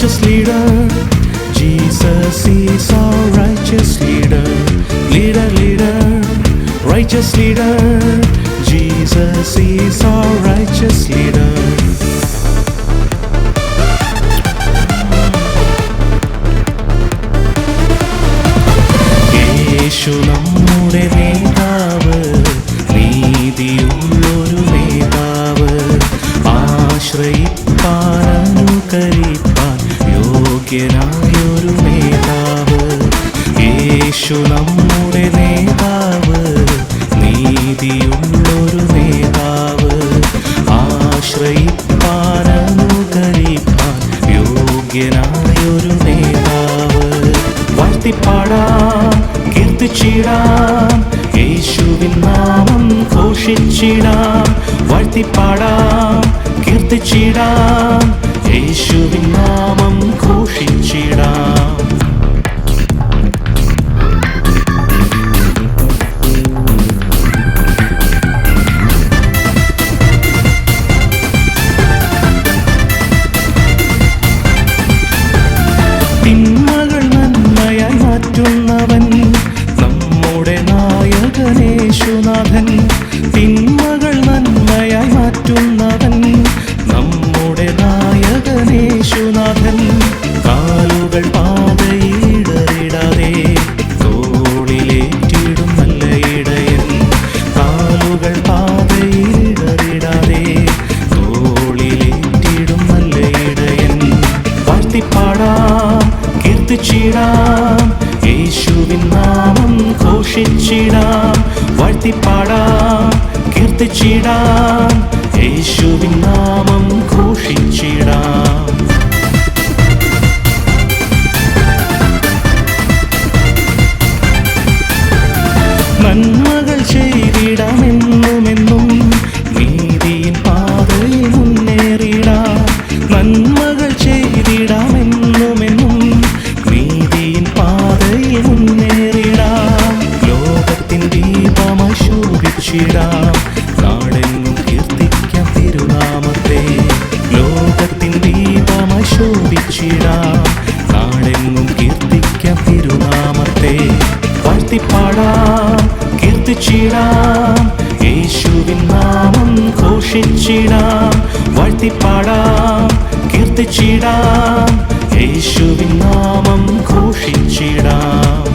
righteous leader. Jesus is our righteous leader. Leader, leader, righteous leader. Jesus is our righteous leader. യേശു നമ്മുടെ നേതാവ്, നീതിയുള്ളൊരു നേതാവ്, ആശ്രയിപ്പാൻ അനുകരിപ്പാൻ യോഗ്യനായൊരു നേതാവ്. യേശു നമ്മുടെ നേതാവ്, നീതിയുള്ളൊരു നേതാവ്, ആശ്രയിപ്പാൻ അനുകരിപ്പാൻ യോഗ്യനായൊരു നേതാവ്. വാഴ്ത്തിപ്പാടാം, കീർത്തിച്ചിടാം, യേശുവിൻ നാമം ഘോഷിച്ചിടാം. വാഴ്ത്തിപ്പാടാം, കീർത്തിച്ചിടാം, യേശുവിൻ നാമം ഘോഷിച്ചിടാം. തിന്മകൾ നന്മയായി മാറ്റുന്നവൻ നമ്മുടെ നായകനേശുനാഥൻ. തിന്മകൾ നന്മയായി മാറ്റുന്നവൻ നമ്മുടെ നായകനേശുനാഥൻ. കാലുകൾ പാതയിടറിടാതെ തോളിലേറ്റിടും നല്ല ഇടയൻ. കാലുകൾ പാതയിടറിടാതെ തോളിലേറ്റിടും നല്ല ഇടയൻ. വാഴ്ത്തിപ്പാടാം, കീർത്തിച്ചിടാം, യേശുവിൻ നാമം ഘോഷിച്ചിടാം. വാഴ്ത്തിപ്പാടാം, കീർത്തിച്ചിടാം, യേശുവിൻ നാമം ഘോഷിച്ചിടാം. നന്മകൾ ചെയ്തിടാമെന്നുമെന്നും നീതിയിൻ പാതയിൽ മുന്നേറിടാം. നന്മകൾ ചെയ്തിടാമെന്നുമെന്നും നീതിയിൻ പാതയിൽ മുന്നേറിടാം. ലോകത്തിൻ ദീപമായി ശോഭിച്ചിടാം, നാടെങ്ങും കീർത്തിക്കാം തിരുനാമത്തെ. ലോകത്തിൻ ദീപമായി ശോഭിച്ചിടാം, നാടെങ്ങും കീർത്തിക്കാം തിരുനാമത്തെ. വാഴ്ത്തിപ്പാടാം, കീർത്തിച്ചിടാം, യേശുവിൻ നാമം ഘോഷിച്ചിടാം. വാഴ്ത്തിപ്പാടാം, കീർത്തിച്ചിടാം, യേശുവിൻ നാമം ഘോഷിച്ചിടാം.